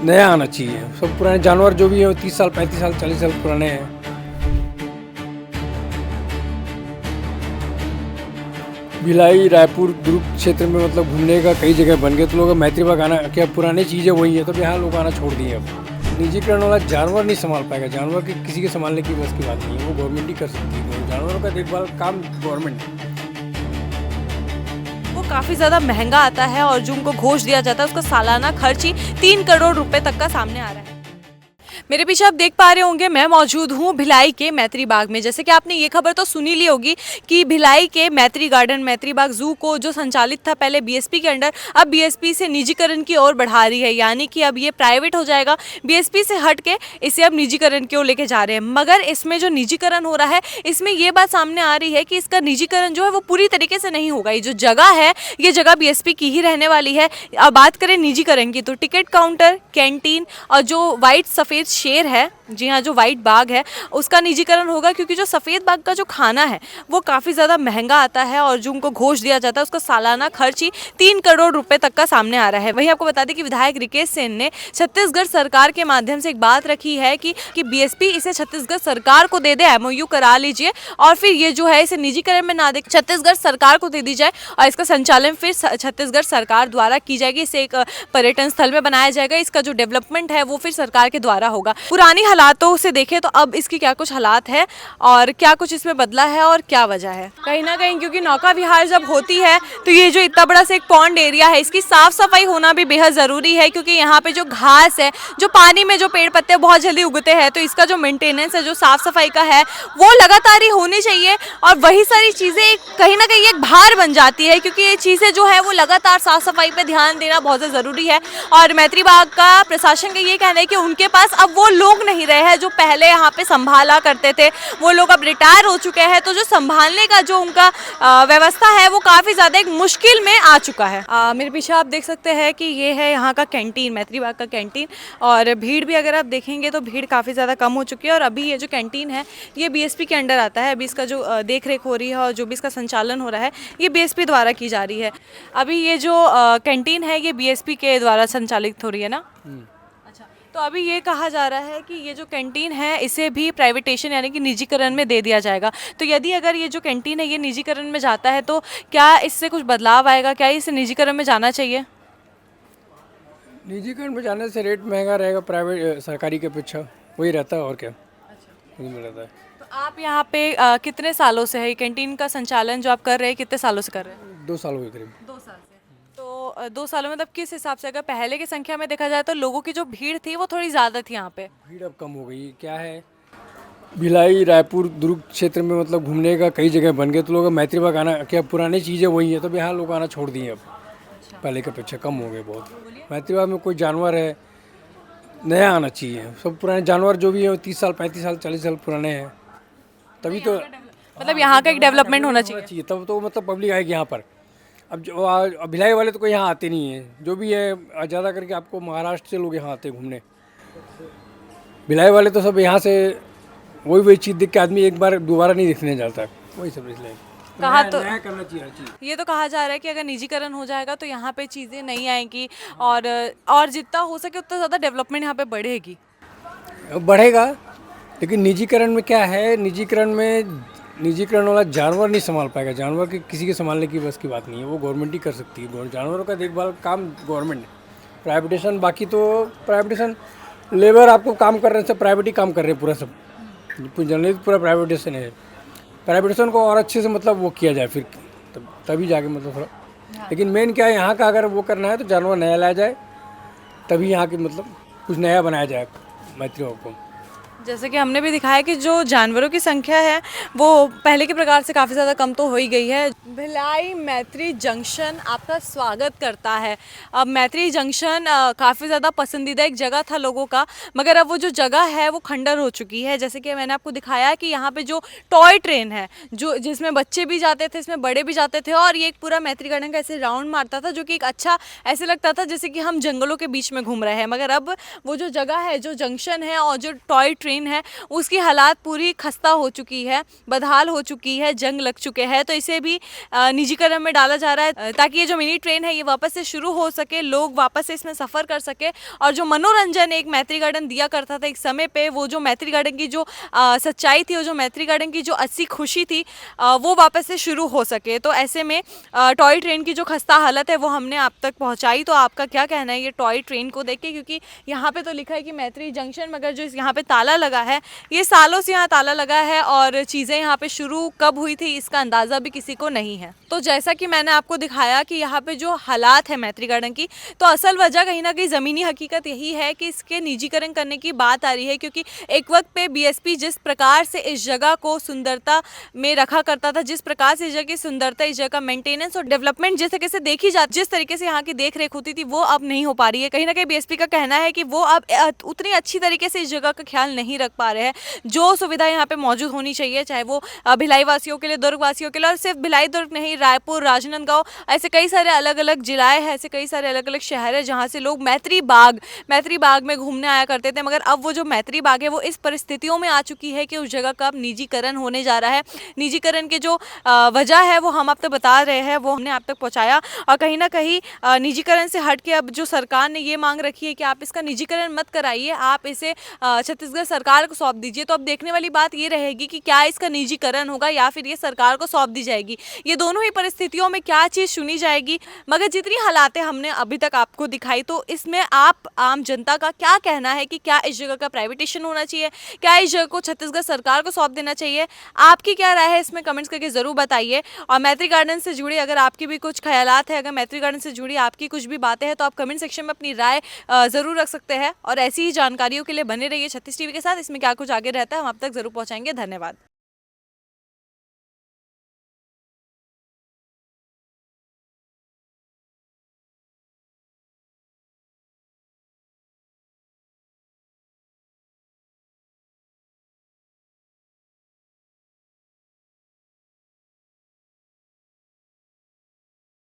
नया आना चाहिए। सब पुराने जानवर जो भी है 30 साल 35 साल 40 साल पुराने हैं। भिलाई रायपुर दुर्ग क्षेत्र में मतलब घूमने का कई जगह बन गए, तो लोग मैत्री बाग आना, क्या पुरानी चीज़ें वही है तो यहाँ लोग आना छोड़ दिए। अब निजीकरण वाला जानवर नहीं संभाल पाएगा, जानवर की किसी के संभालने की बस की बात नहीं है, वो गवर्नमेंट ही कर सकती है। जानवरों का देखभाल काम गवर्नमेंट। वो काफ़ी ज़्यादा महंगा आता है और जो उनको घोष दिया जाता है उसका सालाना खर्च ही 3 करोड़ रुपए तक का सामने आ रहा है। मेरे पीछे आप देख पा रहे होंगे मैं मौजूद हूँ भिलाई के मैत्री बाग में। जैसे कि आपने ये खबर तो सुनी ली होगी कि भिलाई के मैत्री गार्डन मैत्री बाग जू को जो संचालित था पहले बीएसपी के अंडर, अब बीएसपी से निजीकरण की ओर बढ़ा रही है, यानी कि अब ये प्राइवेट हो जाएगा। बीएसपी से हट के इसे अब निजीकरण की ओर लेके जा रहे हैं। मगर इसमें जो निजीकरण हो रहा है इसमें ये बात सामने आ रही है कि इसका निजीकरण जो है वो पूरी तरीके से नहीं होगा। ये जो जगह है ये जगह बीएसपी की ही रहने वाली है। अब बात करें निजीकरण की तो टिकट काउंटर, कैंटीन और जो वाइट सफ़ेद शेर है, जी हाँ जो वाइट बाग है, उसका निजीकरण होगा, क्योंकि जो सफ़ेद बाग का जो खाना है वो काफ़ी ज़्यादा महंगा आता है और जो उनको घोष दिया जाता है उसका सालाना खर्च ही 3 करोड़ रुपए तक का सामने आ रहा है। वहीं आपको बता दें कि विधायक रिकेश सेन ने छत्तीसगढ़ सरकार के माध्यम से एक बात रखी है कि बीएसपी इसे छत्तीसगढ़ सरकार को दे दे, एमओयू करा लीजिए और फिर ये जो है इसे निजीकरण में ना दे, छत्तीसगढ़ सरकार को दे दी जाए और इसका संचालन फिर छत्तीसगढ़ सरकार द्वारा की जाएगी। इसे एक पर्यटन स्थल में बनाया जाएगा, इसका जो डेवलपमेंट है वो फिर सरकार के द्वारा होगा। पुरानी हालातों से देखें तो अब इसकी क्या कुछ हालात है और क्या कुछ इसमें बदला है और क्या वजह है। कहीं ना कहीं क्योंकि नौका विहार जब होती है तो ये जो इतना बड़ा सा एक पॉन्ड एरिया है इसकी साफ सफाई होना भी बेहद ज़रूरी है, क्योंकि यहाँ पे जो घास है, जो पानी में जो पेड़ पत्ते बहुत जल्दी उगते हैं, तो इसका जो मेंटेनेंस है, जो साफ सफाई का है वो लगातार ही होनी चाहिए। और वही सारी चीज़ें कहीं ना कहीं एक भार बन जाती है, क्योंकि ये चीज़ें जो है वो लगातार साफ सफाई पर ध्यान देना बहुत ज़्यादा ज़रूरी है। और मैत्री बाग का प्रशासन का ये कहना है कि उनके पास अब वो लोग नहीं रहे हैं जो पहले यहाँ पे संभाला करते थे, वो लोग अब रिटायर हो चुके हैं, तो जो संभालने का जो उनका व्यवस्था है वो काफ़ी ज़्यादा एक मुश्किल में आ चुका है। मेरे पीछे आप देख सकते हैं कि ये है यहाँ का कैंटीन, मैत्री बाग का कैंटीन, और भीड़ भी अगर आप देखेंगे तो भीड़ काफ़ी ज़्यादा कम हो चुकी है। और अभी ये जो कैंटीन है ये बीएसपी के अंडर आता है, अभी इसका जो देख रेख हो रही है और जो भी इसका संचालन हो रहा है ये बीएसपी द्वारा की जा रही है। अभी ये जो कैंटीन है ये बीएसपी के द्वारा संचालित हो रही है ना। अच्छा, तो अभी ये कहा जा रहा है कि ये जो कैंटीन है इसे भी प्राइवेटेशन यानी कि निजीकरण में दे दिया जाएगा। तो यदि अगर ये जो कैंटीन है ये निजीकरण में जाता है तो क्या इससे कुछ बदलाव आएगा, क्या इसे निजीकरण में जाना चाहिए? निजीकरण में जाने से रेट महंगा रहेगा, प्राइवेट सरकारी के अपेक्षा वही रहता है और क्या वही में रहता है। तो आप यहाँ पे कितने सालों से है ये कैंटीन का संचालन जो आप कर रहे हैं, कितने सालों से कर रहे हैं? 2 साल हो गए करीब। 2 साल से। तो 2 सालों में तब किस हिसाब से, अगर पहले की संख्या में देखा जाए तो लोगों की जो भीड़ थी वो थोड़ी ज़्यादा थी यहाँ पे? भीड़ अब कम हो गई, क्या है भिलाई रायपुर दुर्ग क्षेत्र में मतलब घूमने का कई जगह बन गए, तो लोग मैत्री बाग आना, क्या पुरानी चीज़ें वही है तो यहाँ लोग आना छोड़ दिए। अब पहले के अपेक्षा कम हो गए बहुत। मैत्री बाग में कोई जानवर है नया आना चाहिए, सब पुराने जानवर जो भी है 30 साल 35 साल 40 साल पुराने हैं, तभी तो मतलब यहाँ का एक डेवलपमेंट होना चाहिए। तब तो मतलब पब्लिक आएगी यहाँ पर। अब जो भिलाई वाले तो कोई यहाँ आते नहीं है, जो भी है ज़्यादा करके आपको महाराष्ट्र से लोग यहाँ आते हैं घूमने। भिलाई वाले तो सब यहाँ से वही चीज़ देख के आदमी एक बार दोबारा नहीं देखने जाता है, वही सब इसलिए कहा तो नया करना चाहिए हर चीज़। ये तो कहा जा रहा है कि अगर निजीकरण हो जाएगा तो यहाँ पे चीज़ें नहीं आएंगी और जितना हो सके उतना ज़्यादा डेवलपमेंट यहाँ पे बढ़ेगी। बढ़ेगा, लेकिन निजीकरण में क्या है, निजीकरण वाला जानवर नहीं संभाल पाएगा, जानवर की किसी के संभालने की बस की बात नहीं है, वो गवर्नमेंट ही कर सकती है। जानवरों का देखभाल काम गवर्नमेंट है। प्राइवेटेशन बाकी तो प्राइवेटेशन लेबर आपको काम कर रहे हैं, सब प्राइवेट ही काम कर रहे हैं, पूरा सब जनरली पूरा प्राइवेटेशन है। प्राइवेटेशन को और अच्छे से मतलब वो किया जाए फिर तभी जाके मतलब थोड़ा, लेकिन मेन क्या है यहाँ का अगर वो करना है तो जानवर नया लाया जाए, तभी यहाँ के मतलब कुछ नया बनाया जाए मैत्री बाग को। जैसे कि हमने भी दिखाया कि जो जानवरों की संख्या है वो पहले के प्रकार से काफ़ी ज़्यादा कम तो हो ही गई है। भिलाई मैत्री जंक्शन आपका स्वागत करता है। अब मैत्री जंक्शन काफ़ी ज़्यादा पसंदीदा एक जगह था लोगों का, मगर अब वो जो जगह है वो खंडर हो चुकी है। जैसे कि मैंने आपको दिखाया कि यहाँ पे जो टॉय ट्रेन है जो जिसमें बच्चे भी जाते थे, इसमें बड़े भी जाते थे, और ये एक पूरा मैत्री गार्डन का ऐसे राउंड मारता था जो कि एक अच्छा ऐसे लगता था जैसे कि हम जंगलों के बीच में घूम रहे हैं। मगर अब वो जो जगह है, जो जंक्शन है और जो टॉय ट्रेन ट्रेन है उसकी हालात पूरी खस्ता हो चुकी है, बदहाल हो चुकी है, जंग लग चुके हैं, तो इसे भी निजीकरण में डाला जा रहा है ताकि ये जो मिनी ट्रेन है ये वापस से शुरू हो सके, लोग वापस से इसमें सफ़र कर सके और जो मनोरंजन एक मैत्री गार्डन दिया करता था एक समय पे, वो जो मैत्री गार्डन की जो सच्चाई थी, वो जो मैत्री गार्डन की जो असली खुशी थी वो वापस से शुरू हो सके। तो ऐसे में टॉय ट्रेन की जो खस्ता हालत है वो हमने आप तक पहुंचाई। तो आपका क्या कहना है ये टॉय ट्रेन को देख के, क्योंकि यहाँ पे तो लिखा है कि मैत्री जंक्शन, मगर जो यहाँ पे ताला लगा है, ये सालों से यहाँ ताला लगा है और चीज़ें यहाँ पे शुरू कब हुई थी इसका अंदाज़ा भी किसी को नहीं है। तो जैसा कि मैंने आपको दिखाया कि यहाँ पे जो हालात है मैत्री गार्डन की, तो असल वजह कहीं ना कहीं ज़मीनी हकीकत यही है कि इसके निजीकरण करने की बात आ रही है, क्योंकि एक वक्त पे बीएसपी जिस प्रकार से इस जगह को सुंदरता में रखा करता था, जिस प्रकार से इस जगह की सुंदरता, इस जगह का मेंटेनेंस और डेवलपमेंट जिस तरीके से देखी जाती, जिस तरीके से यहाँ की देख रेख होती थी, वो अब नहीं हो पा रही है। कहीं ना कहीं बीएसपी का कहना है कि वो अब उतनी अच्छी तरीके से इस जगह का ख्याल नहीं रख पा रहे हैं। जो सुविधा यहाँ पे मौजूद होनी चाहिए, चाहे वो भिलाई वासियों के लिए, दुर्ग वासियों के लिए, और सिर्फ भिलाई दुर्ग नहीं, रायपुर, राजनांदगांव, ऐसे कई सारे अलग अलग जिलाएं हैं, ऐसे कई सारे अलग अलग शहर है जहाँ से लोग मैत्री बाग में घूमने आया करते थे। मगर अब वो जो मैत्री बाग है वो इस परिस्थितियों में आ चुकी है कि उस जगह का अब निजीकरण होने जा रहा है। निजीकरण के जो वजह है वो हम आप तक बता रहे हैं, वो हमने आप तक पहुँचाया। और कहीं ना कहीं निजीकरण से हट के अब जो सरकार ने ये मांग रखी है कि आप इसका निजीकरण मत कराइए, आप इसे छत्तीसगढ़ सरकार को सौंप दीजिए। तो अब देखने वाली बात ये रहेगी कि क्या इसका निजीकरण होगा या फिर ये सरकार को सौंप दी जाएगी। ये दोनों ही परिस्थितियों में क्या चीज़ चुनी जाएगी। मगर जितनी हालातें हमने अभी तक आपको दिखाई, तो इसमें आप आम जनता का क्या कहना है कि क्या इस जगह का प्राइवेटेशन होना चाहिए, क्या इस जगह को छत्तीसगढ़ सरकार को सौंप देना चाहिए? आपकी क्या राय है इसमें कमेंट्स करके ज़रूर बताइए। और मैत्री गार्डन से जुड़ी अगर आपकी भी कुछ ख्यालात है, अगर मैत्री गार्डन से जुड़ी आपकी कुछ भी बातें हैं, तो आप कमेंट सेक्शन में अपनी राय ज़रूर रख सकते हैं। और ऐसी ही जानकारियों के लिए बने रहिए छत्तीस टीवी के साथ। इसमें क्या कुछ आगे रहता है हम आप तक ज़रूर पहुँचाएंगे। धन्यवाद।